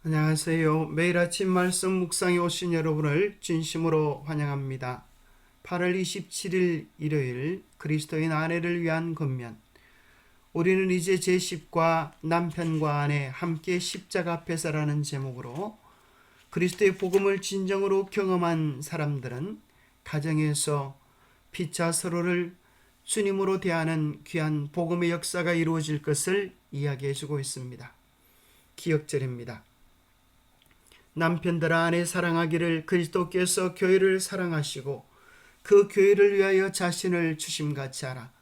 안녕하세요. 매일 아침 말씀 묵상에 오신 여러분을 진심으로 환영합니다. 8월 27일 일요일 그리스도인 아내를 위한 권면. 우리는 이제 제10과 남편과 아내 함께 십자가 앞에서라는 제목으로 그리스도의 복음을 진정으로 경험한 사람들은 가정에서 피차 서로를 주님으로 대하는 귀한 복음의 역사가 이루어질 것을 이야기해 주고 있습니다. 기억절입니다. 남편들아 아내 사랑하기를 그리스도께서 교회를 사랑하시고 그 교회를 위하여 자신을 주심같이 하라.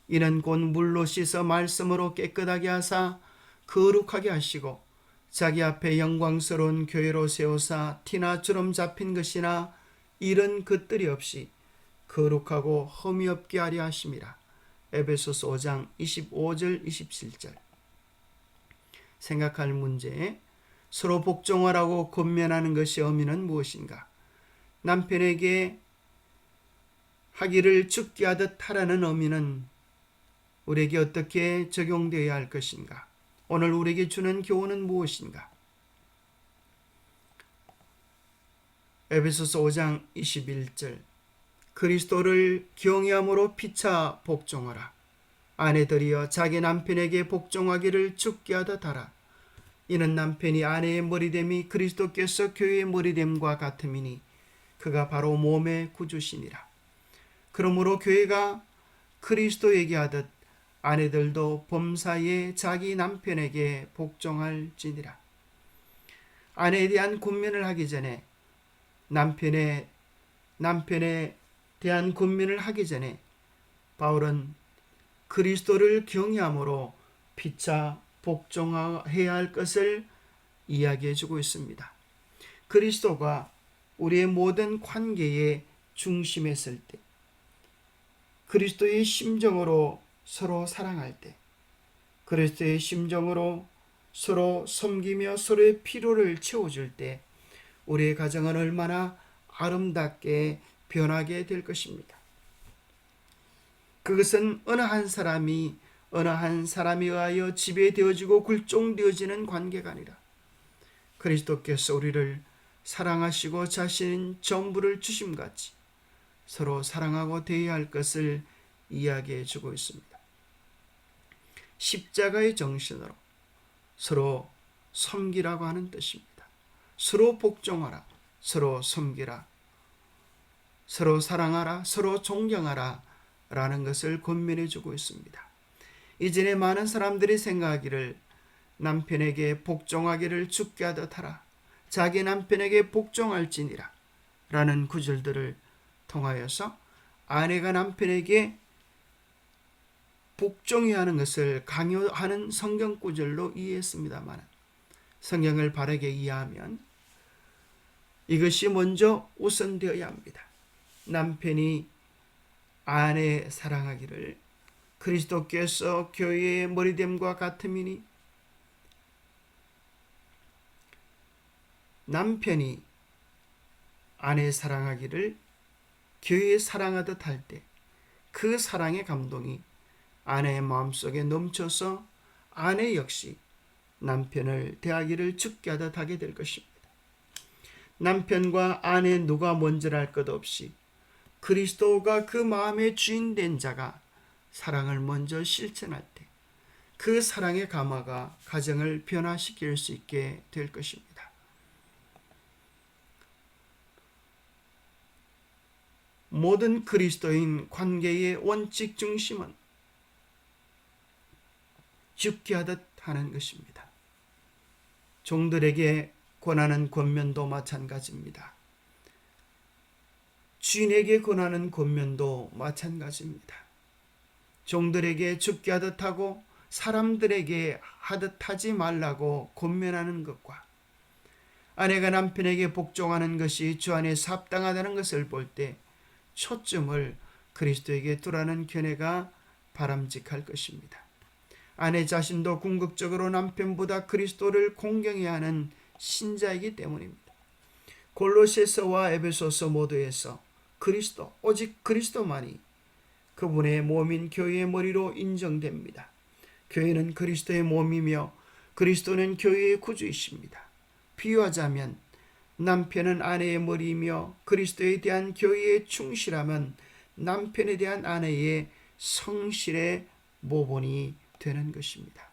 이는 곧 물로 씻어 말씀으로 깨끗하게 하사 거룩하게 하시고 자기 앞에 영광스러운 교회로 세우사 티나 주름 잡힌 것이나 이런 것들이 없이 거룩하고 흠이 없게 하려 하심이라. 에베소서 5장 25절 27절. 생각할 문제. 서로 복종하라고 권면하는 것의 의미는 무엇인가? 남편에게 하기를 죽게 하듯 하라는 의미는 우리에게 어떻게 적용되어야 할 것인가? 오늘 우리에게 주는 교훈은 무엇인가? 에베소서 5장 21절. 그리스도를 경외함으로 피차 복종하라. 아내들이여 자기 남편에게 복종하기를 죽게 하듯 하라. 이는 남편이 아내의 머리됨이 그리스도께서 교회의 머리됨과 같음이니 그가 바로 몸의 구주시니라. 그러므로 교회가 그리스도에게 하듯 아내들도 범사에 자기 남편에게 복종할지니라. 아내에 대한 권면을 하기 전에 남편에 대한 권면을 하기 전에 바울은 그리스도를 경외함으로 피차 복종해야 할 것을 이야기해 주고 있습니다. 그리스도가 우리의 모든 관계의 중심에 설 때, 그리스도의 심정으로 서로 사랑할 때, 그리스도의 심정으로 서로 섬기며 서로의 필요를 채워줄 때 우리의 가정은 얼마나 아름답게 변하게 될 것입니다. 그것은 어느 한 사람에 의하여 지배되어지고 굴종되어지는 관계가 아니라 그리스도께서 우리를 사랑하시고 자신 전부를 주심같이 서로 사랑하고 대해야 할 것을 이야기해 주고 있습니다. 십자가의 정신으로 서로 섬기라고 하는 뜻입니다. 서로 복종하라, 서로 섬기라, 서로 사랑하라, 서로 존경하라 라는 것을 권면해 주고 있습니다. 이전에 많은 사람들이 생각하기를 남편에게 복종하기를 죽게 하듯 하라. 자기 남편에게 복종할지니라 라는 구절들을 통하여서 아내가 남편에게 복종해야 하는 것을 강요하는 성경 구절로 이해했습니다만 성경을 바르게 이해하면 이것이 먼저 우선되어야 합니다. 남편이 아내 사랑하기를 그리스도께서 교회의 머리됨과 같음이니 남편이 아내 사랑하기를 교회 사랑하듯 할 때 그 사랑의 감동이 아내의 마음속에 넘쳐서 아내 역시 남편을 대하기를 죽게 하듯 하게 될 것입니다. 남편과 아내 누가 먼저랄 것 없이 그리스도가 그 마음의 주인 된 자가 사랑을 먼저 실천할 때 그 사랑의 감화가 가정을 변화시킬 수 있게 될 것입니다. 모든 그리스도인 관계의 원칙 중심은 죽게 하듯 하는 것입니다. 종들에게 권하는 권면도 마찬가지입니다. 주인에게 권하는 권면도 마찬가지입니다. 종들에게 죽게 하듯 하고 사람들에게 하듯 하지 말라고 권면하는 것과 아내가 남편에게 복종하는 것이 주 안에서 합당하다는 것을 볼 때 초점을 그리스도에게 두라는 견해가 바람직할 것입니다. 아내 자신도 궁극적으로 남편보다 그리스도를 공경해야 하는 신자이기 때문입니다. 골로새서와 에베소서 모두에서 그리스도, 오직 그리스도만이 그분의 몸인 교회의 머리로 인정됩니다. 교회는 그리스도의 몸이며 그리스도는 교회의 구주이십니다. 비유하자면 남편은 아내의 머리이며 그리스도에 대한 교회의 충실함은 남편에 대한 아내의 성실의 모본이 되는 것입니다.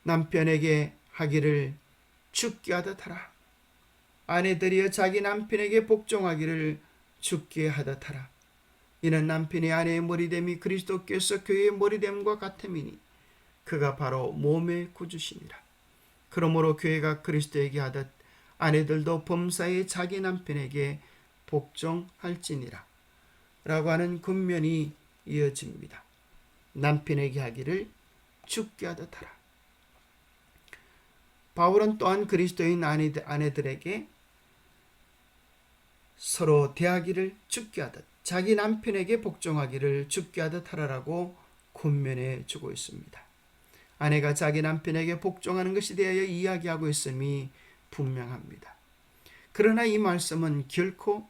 남편에게 하기를 죽게 하듯 하라. 아내들이여 자기 남편에게 복종하기를 죽게 하듯 하라. 이는 남편이 아내의 머리됨이 그리스도께서 교회의 머리됨과 같음이니 그가 바로 몸의 구주시니라. 그러므로 교회가 그리스도에게 하듯 아내들도 범사에 자기 남편에게 복종할지니라 라고 하는 군면이 이어집니다. 남편에게 하기를 죽게 하듯 하라. 바울은 또한 그리스도인 아내들에게 서로 대하기를 죽게 하듯 자기 남편에게 복종하기를 죽게 하듯 하라라고 군면해 주고 있습니다. 아내가 자기 남편에게 복종하는 것에 대하여 이야기하고 있음이 분명합니다. 그러나 이 말씀은 결코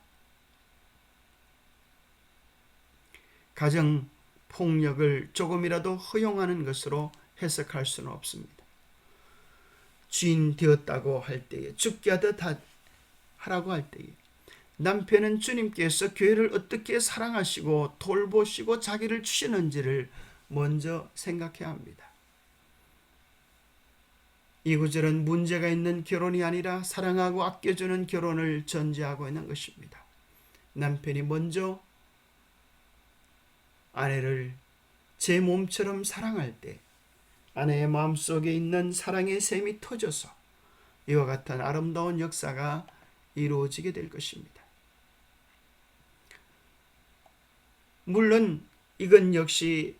가정 폭력을 조금이라도 허용하는 것으로 해석할 수는 없습니다. 주인 되었다고 할 때에 죽게 하듯 하라고 할 때에 남편은 주님께서 교회를 어떻게 사랑하시고 돌보시고 자기를 주시는지를 먼저 생각해야 합니다. 이 구절은 문제가 있는 결혼이 아니라 사랑하고 아껴주는 결혼을 전제하고 있는 것입니다. 남편이 먼저 아내를 제 몸처럼 사랑할 때 아내의 마음속에 있는 사랑의 샘이 터져서 이와 같은 아름다운 역사가 이루어지게 될 것입니다. 물론 이건 역시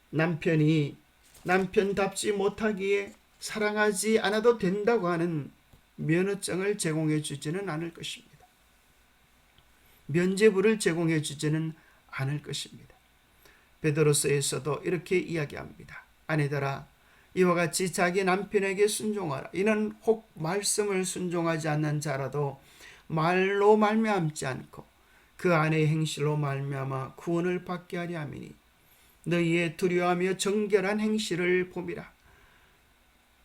남편이 남편답지 못하기에 사랑하지 않아도 된다고 하는 면허증을 제공해 주지는 않을 것입니다. 면죄부를 제공해 주지는 않을 것입니다. 베드로서에서도 이렇게 이야기합니다. 아내들아 이와 같이 자기 남편에게 순종하라. 이는 혹 말씀을 순종하지 않는 자라도 말로 말미암지 않고 그 아내의 행실로 말미암아 구원을 받게 하려 함이니 너희의 두려워하며 정결한 행실을 봄이라.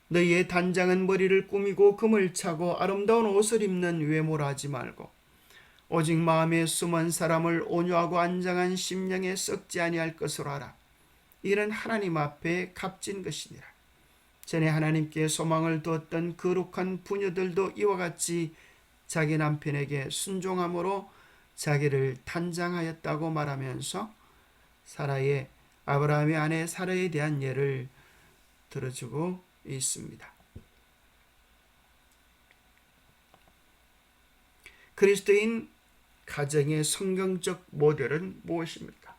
너희의 단장은 머리를 꾸미고 금을 차고 아름다운 옷을 입는 외모라 하지 말고 오직 마음에 숨은 사람을 온유하고 안정한 심령에 썩지 아니할 것으로 하라. 이는 하나님 앞에 값진 것이니라. 전에 하나님께 소망을 두었던 거룩한 부녀들도 이와 같이 자기 남편에게 순종함으로 자기를 단장하였다고 말하면서 사라의 아브라함의 아내 사라에 대한 예를 들어주고 있습니다. 그리스도인 가정의 성경적 모델은 무엇입니까?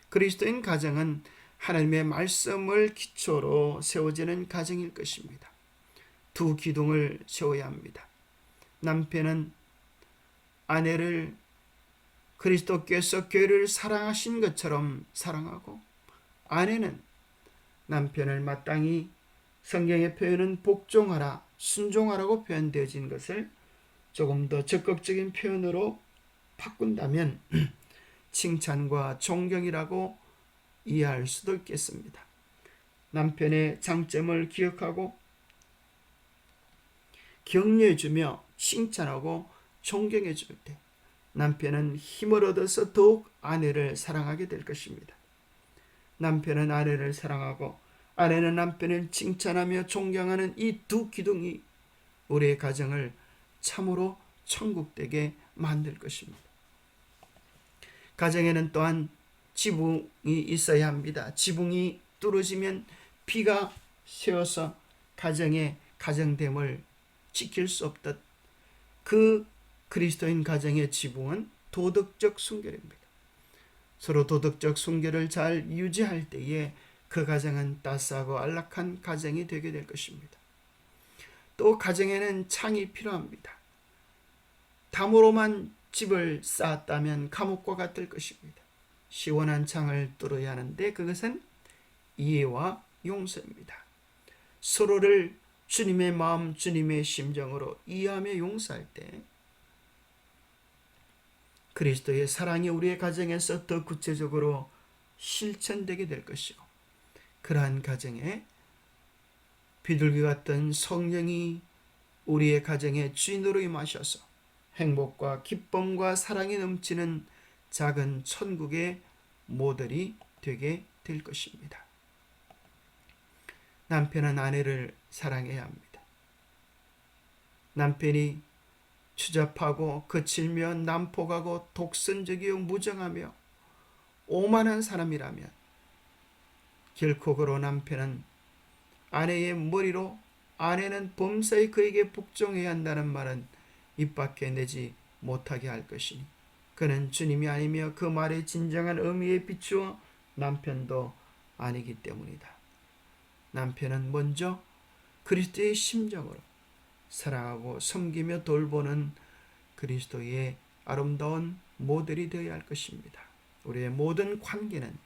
그리스도인 가정은 하나님의 말씀을 기초로 세워지는 가정일 것입니다. 두 기둥을 세워야 합니다. 남편은 아내를 그리스도께서 교회를 사랑하신 것처럼 사랑하고 아내는 남편을 마땅히 성경의 표현은 복종하라, 순종하라고 표현되어진 것을 조금 더 적극적인 표현으로 바꾼다면 칭찬과 존경이라고 이해할 수도 있겠습니다. 남편의 장점을 기억하고 격려해주며 칭찬하고 존경해줄 때 남편은 힘을 얻어서 더욱 아내를 사랑하게 될 것입니다. 남편은 아내를 사랑하고 아내는 남편을 칭찬하며 존경하는 이 두 기둥이 우리의 가정을 참으로 천국되게 만들 것입니다. 가정에는 또한 지붕이 있어야 합니다. 지붕이 뚫어지면 비가 새어서 가정의 가정됨을 지킬 수 없듯 그 그리스도인 가정의 지붕은 도덕적 순결입니다. 서로 도덕적 순결을 잘 유지할 때에 그 가정은 따스하고 안락한 가정이 되게 될 것입니다. 또 가정에는 창이 필요합니다. 담으로만 집을 쌓았다면 감옥과 같을 것입니다. 시원한 창을 뚫어야 하는데 그것은 이해와 용서입니다. 서로를 주님의 마음, 주님의 심정으로 이해하며 용서할 때 그리스도의 사랑이 우리의 가정에서 더 구체적으로 실천되게 될 것이고 그러한 가정에 비둘기 같은 성령이 우리의 가정의 주인으로 임하셔서 행복과 기쁨과 사랑이 넘치는 작은 천국의 모델이 되게 될 것입니다. 남편은 아내를 사랑해야 합니다. 남편이 추잡하고 거칠며 난폭하고 독선적이고 무정하며 오만한 사람이라면 결코 그로 남편은 아내의 머리로 아내는 범사에 그에게 복종해야 한다는 말은 입 밖에 내지 못하게 할 것이니 그는 주님이 아니며 그 말의 진정한 의미에 비추어 남편도 아니기 때문이다. 남편은 먼저 그리스도의 심정으로 사랑하고 섬기며 돌보는 그리스도의 아름다운 모델이 되어야 할 것입니다. 우리의 모든 관계는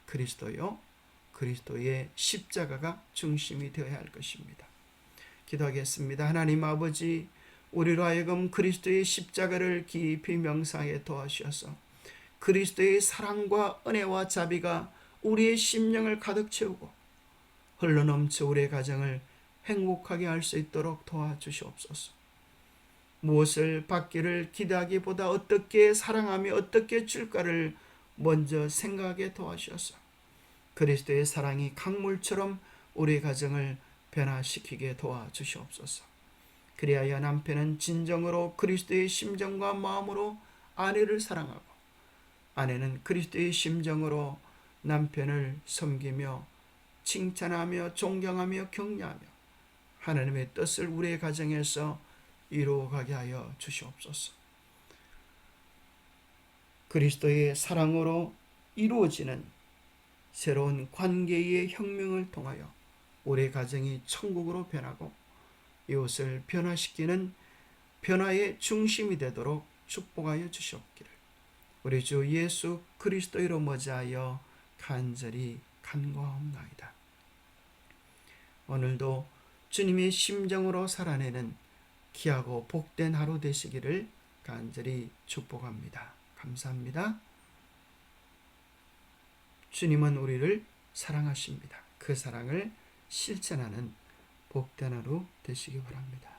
그리스도요, 그리스도의 십자가가 중심이 되어야 할 것입니다. 기도하겠습니다. 하나님 아버지, 우리로 하여금 그리스도의 십자가를 깊이 명상하게 도와주셔서 그리스도의 사랑과 은혜와 자비가 우리의 심령을 가득 채우고 흘러넘쳐 우리의 가정을 행복하게 할 수 있도록 도와주시옵소서. 무엇을 받기를 기대하기보다 어떻게 사랑하며 어떻게 줄까를 먼저 생각하게 도와주셔서 그리스도의 사랑이 강물처럼 우리 가정을 변화시키게 도와주시옵소서. 그리하여 남편은 진정으로 그리스도의 심정과 마음으로 아내를 사랑하고 아내는 그리스도의 심정으로 남편을 섬기며 칭찬하며 존경하며 격려하며 하나님의 뜻을 우리의 가정에서 이루어가게 하여 주시옵소서. 그리스도의 사랑으로 이루어지는 새로운 관계의 혁명을 통하여 우리 가정이 천국으로 변하고 이웃을 변화시키는 변화의 중심이 되도록 축복하여 주시옵기를 우리 주 예수 그리스도로 머지하여 간절히 간구하옵나이다. 오늘도 주님의 심정으로 살아내는 귀하고 복된 하루 되시기를 간절히 축복합니다. 감사합니다. 주님은 우리를 사랑하십니다. 그 사랑을 실천하는 복된 하루 되시기 바랍니다.